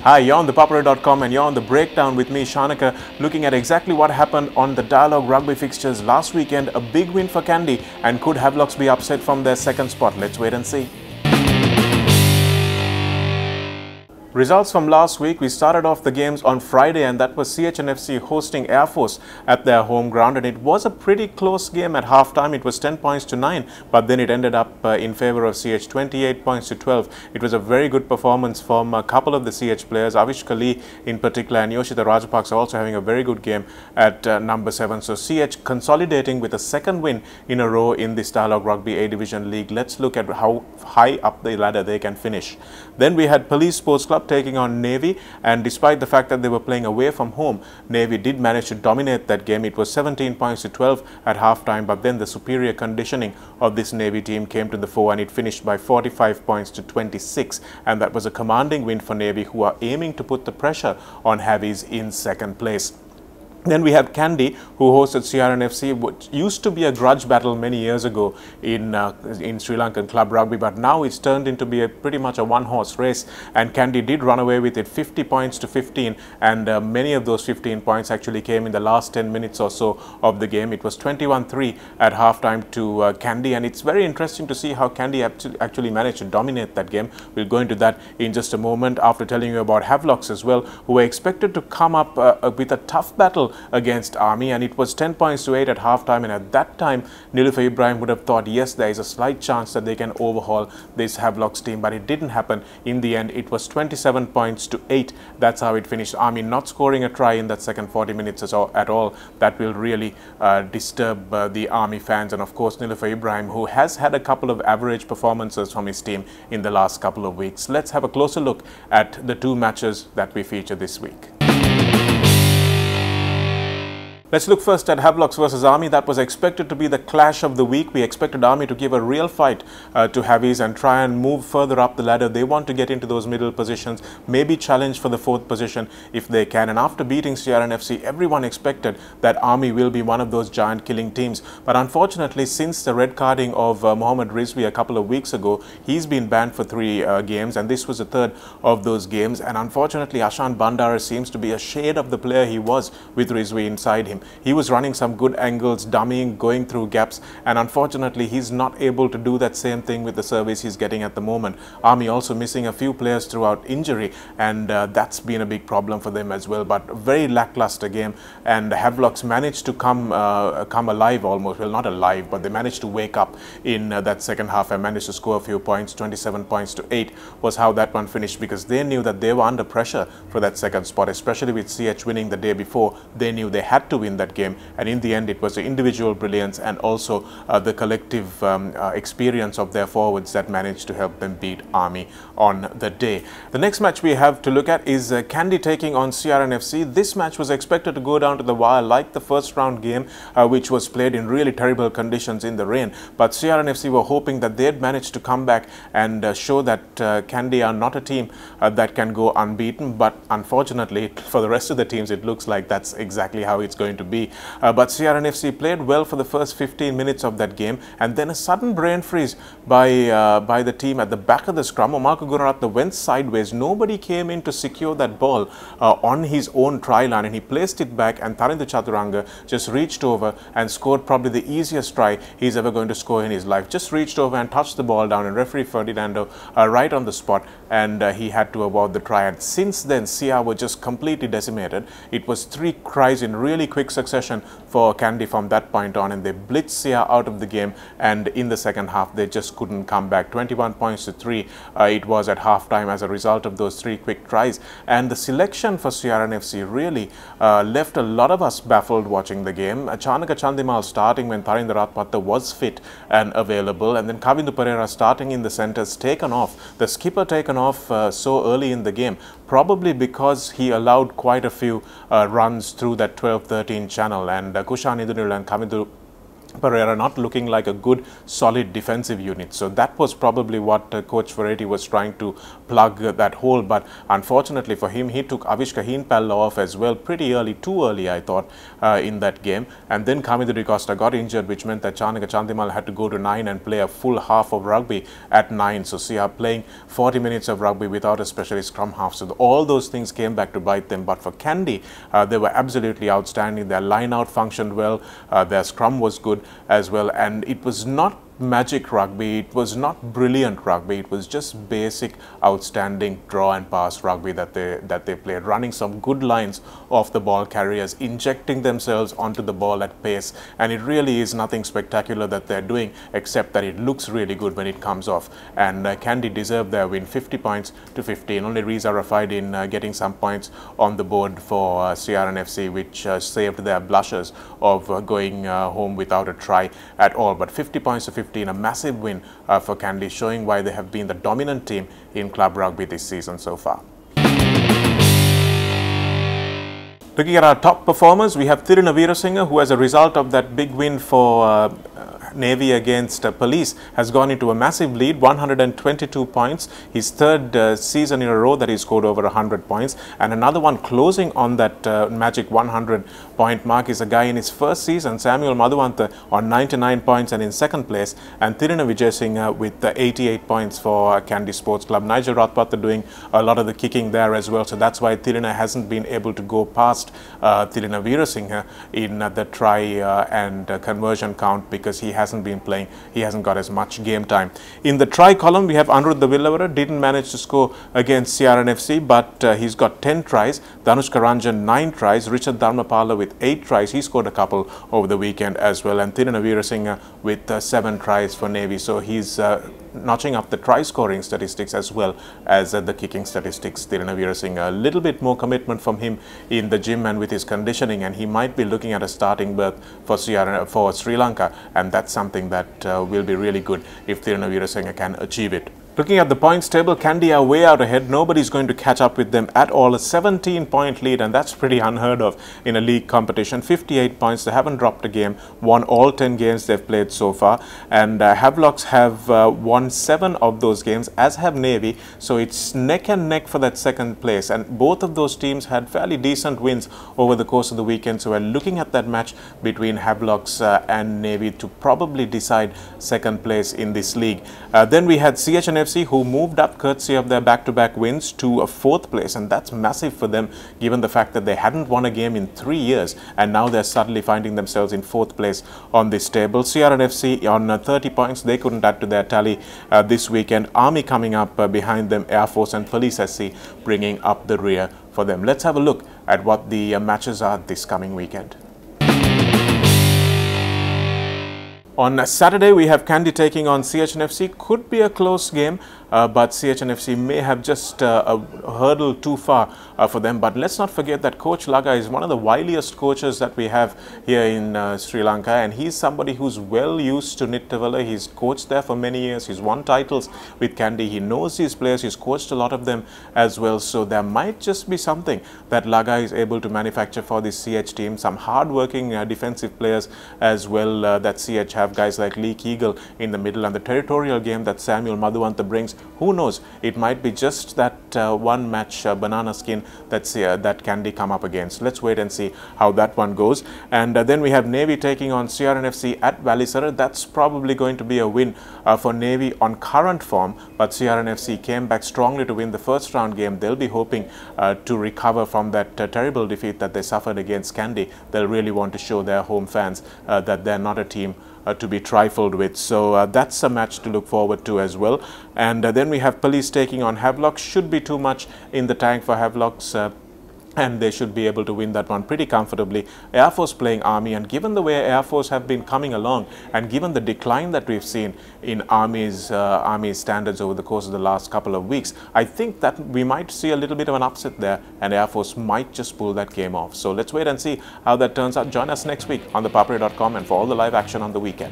Hi, you're on ThePapare.com and you're on The Breakdown with me, Shanaka, looking at exactly what happened on the Dialog Rugby fixtures last weekend. A big win for Kandy, and could Havelocks be upset from their second spot? Let's wait and see. Results from last week. We started off the games on Friday, and that was CHNFC hosting Air Force at their home ground, and it was a pretty close game at halftime. It was 10 points to 9, but then it ended up in favor of CH, 28 points to 12. It was a very good performance from a couple of the CH players, Avish Kali in particular, and Yoshita Rajapaksa also having a very good game at number 7. So CH consolidating with a second win in a row in this Dialog Rugby A Division League. Let's look at how high up the ladder they can finish. Then we had Police Sports Club taking on Navy, and despite the fact that they were playing away from home, Navy did manage to dominate that game. It was 17 points to 12 at halftime, but then the superior conditioning of this Navy team came to the fore, and it finished by 45 points to 26, and that was a commanding win for Navy, who are aiming to put the pressure on Havies in second place. Then we have Kandy, who hosted CRNFC, which used to be a grudge battle many years ago in Sri Lankan club rugby, but now it's turned into be pretty much a one-horse race, and Kandy did run away with it, 50 points to 15, and many of those 15 points actually came in the last 10 minutes or so of the game. It was 21-3 at halftime to Kandy, and it's very interesting to see how Kandy actually managed to dominate that game. We'll go into that in just a moment, after telling you about Havelocks as well, who were expected to come up with a tough battle against Army, and it was 10 points to 8 at halftime, and at that time Nilofer Ibrahim would have thought, yes, there is a slight chance that they can overhaul this Havelocks team, but it didn't happen. In the end, it was 27 points to 8. That's how it finished. Army not scoring a try in that second 40 minutes at all. That will really disturb the Army fans, and of course Nilofer Ibrahim, who has had a couple of average performances from his team in the last couple of weeks. Let's have a closer look at the two matches that we feature this week. Let's look first at Havelocks versus Army. That was expected to be the clash of the week. We expected Army to give a real fight to Havies and try and move further up the ladder. They want to get into those middle positions, maybe challenge for the 4th position if they can. And after beating CRNFC, everyone expected that Army will be one of those giant killing teams. But unfortunately, since the red carding of Mohammad Rizvi a couple of weeks ago, he's been banned for 3 games, and this was the 3rd of those games. And unfortunately, Ashan Bandara seems to be a shade of the player he was with Rizvi inside him. He was running some good angles, dummying, going through gaps, and unfortunately he's not able to do that same thing with the service he's getting at the moment. Army also missing a few players throughout injury, and that's been a big problem for them as well. But a very lackluster game, and Havelocks managed to come alive almost. Well, not alive, but they managed to wake up in that second half and managed to score a few points. 27 points to 8 was how that one finished, because they knew that they were under pressure for that second spot, especially with CH winning the day before. They knew they had to win that game, and in the end it was the individual brilliance and also the collective experience of their forwards that managed to help them beat Army on the day. The next match we have to look at is Kandy taking on CRNFC. This match was expected to go down to the wire like the first round game, which was played in really terrible conditions in the rain, but CRNFC were hoping that they'd manage to come back and show that Kandy are not a team that can go unbeaten. But unfortunately for the rest of the teams, it looks like that's exactly how it's going to be. But CRNFC played well for the first 15 minutes of that game, and then a sudden brain freeze by the team at the back of the scrum. Marco Gunaratne went sideways. Nobody came in to secure that ball on his own try line, and he placed it back, and Tharindu Chaturanga just reached over and scored probably the easiest try he's ever going to score in his life. Just reached over and touched the ball down, and referee Ferdinando right on the spot, and he had to award the try. And since then, CR were just completely decimated. It was 3 tries in really quick succession for Kandy from that point on, and they blitzed CR out of the game, and in the second half they just couldn't come back. 21 points to 3 it was at halftime as a result of those 3 quick tries. And the selection for CRNFC really left a lot of us baffled watching the game. Chanaka Chandimal starting when Tharindu Ratpatha was fit and available, and then Kavindu Pereira starting in the centres, taken off. The skipper taken off so early in the game, probably because he allowed quite a few runs through that 12-13 channel, and Kushan Idunil and Kavindu Pereira not looking like a good, solid defensive unit. So that was probably what Coach Ferretti was trying to plug that hole. But unfortunately for him, he took Avishka Heenpalla off as well pretty early, too early, I thought, in that game. And then Kamida De Costa got injured, which meant that Chanaka Chandimal had to go to 9 and play a full half of rugby at 9. So CR playing 40 minutes of rugby without a specialist scrum half. So all those things came back to bite them. But for Kandy, they were absolutely outstanding. Their line out functioned well. Their scrum was good as well, and it was not magic rugby, it was not brilliant rugby, it was just basic, outstanding draw and pass rugby that they played, running some good lines off the ball carriers, injecting themselves onto the ball at pace, and it really is nothing spectacular that they're doing, except that it looks really good when it comes off. And Kandy deserved their win, 50 points to 15. Only Riza Rafaidin getting some points on the board for CRNFC, which saved their blushes of going home without a try at all. But 50 points to 15, a massive win for Kandy, showing why they have been the dominant team in club rugby this season so far. Looking at our top performers, we have Thiruna Veerasinghe, who as a result of that big win for Navy against Police has gone into a massive lead, 122 points. His third season in a row that he scored over 100 points. And another one closing on that magic 100 point mark is a guy in his first season, Samuel Madhuwantha, on 99 points and in second place. And Thiruna Vijayasinghe with 88 points for Kandy Sports Club. Nigel Rathpatha doing a lot of the kicking there as well. So that's why Thiruna hasn't been able to go past Thiruna Veerasinghe in the try and conversion count, because he hasn't been playing, he hasn't got as much game time. In the try column, we have Anuruddha Villavara, didn't manage to score against CRNFC, but he's got 10 tries. Dhanushka Ranjan 9 tries. Richard Dharmapala with 8 tries, he scored a couple over the weekend as well. And Thiruna Veerasinghe with 7 tries for Navy. So he's notching up the try scoring statistics as well as the kicking statistics. Thiruna Veerasinghe, a little bit more commitment from him in the gym and with his conditioning, and he might be looking at a starting berth for Sri Lanka, and that's something that will be really good if Thiruna Veerasinghe can achieve it. Looking at the points table, Kandy are way out ahead. Nobody's going to catch up with them at all. A 17-point lead, and that's pretty unheard of in a league competition. 58 points. They haven't dropped a game. Won all 10 games they've played so far. And Havelocks have won 7 of those games, as have Navy. So it's neck and neck for that second place. And both of those teams had fairly decent wins over the course of the weekend. So we're looking at that match between Havelocks and Navy to probably decide second place in this league. Then we had CHNFC, who moved up courtesy of their back-to-back wins to a 4th place, and that's massive for them given the fact that they hadn't won a game in 3 years, and now they're suddenly finding themselves in 4th place on this table. CRNFC on 30 points, they couldn't add to their tally this weekend. Army coming up behind them, Air Force and Police SC bringing up the rear for them. Let's have a look at what the matches are this coming weekend. On Saturday, we have Kandy taking on CHNFC. Could be a close game, but CHNFC may have just a hurdle too far for them. But let's not forget that Coach Laga is one of the wiliest coaches that we have here in Sri Lanka, and he's somebody who's well used to Nittawala. He's coached there for many years. He's won titles with Kandy. He knows these players. He's coached a lot of them as well. So there might just be something that Laga is able to manufacture for this CH team. Some hard-working defensive players as well that CH have. Guys like Lee Keegle in the middle, and the territorial game that Samuel Madhuwantha brings. Who knows? It might be just that one match banana skin that Kandy come up against. Let's wait and see how that one goes. And then we have Navy taking on CRNFC at Valisara. That's probably going to be a win for Navy on current form, but CRNFC came back strongly to win the first round game. They'll be hoping to recover from that terrible defeat that they suffered against Kandy. They'll really want to show their home fans that they're not a team to be trifled with. So that's a match to look forward to as well. And then we have Police taking on Havelocks. Should be too much in the tank for Havelocks, and they should be able to win that one pretty comfortably. Air Force playing Army, and given the way Air Force have been coming along, and given the decline that we've seen in Army's standards over the course of the last couple of weeks, I think that we might see a little bit of an upset there, and Air Force might just pull that game off. So let's wait and see how that turns out. Join us next week on thepapare.com and for all the live action on the weekend.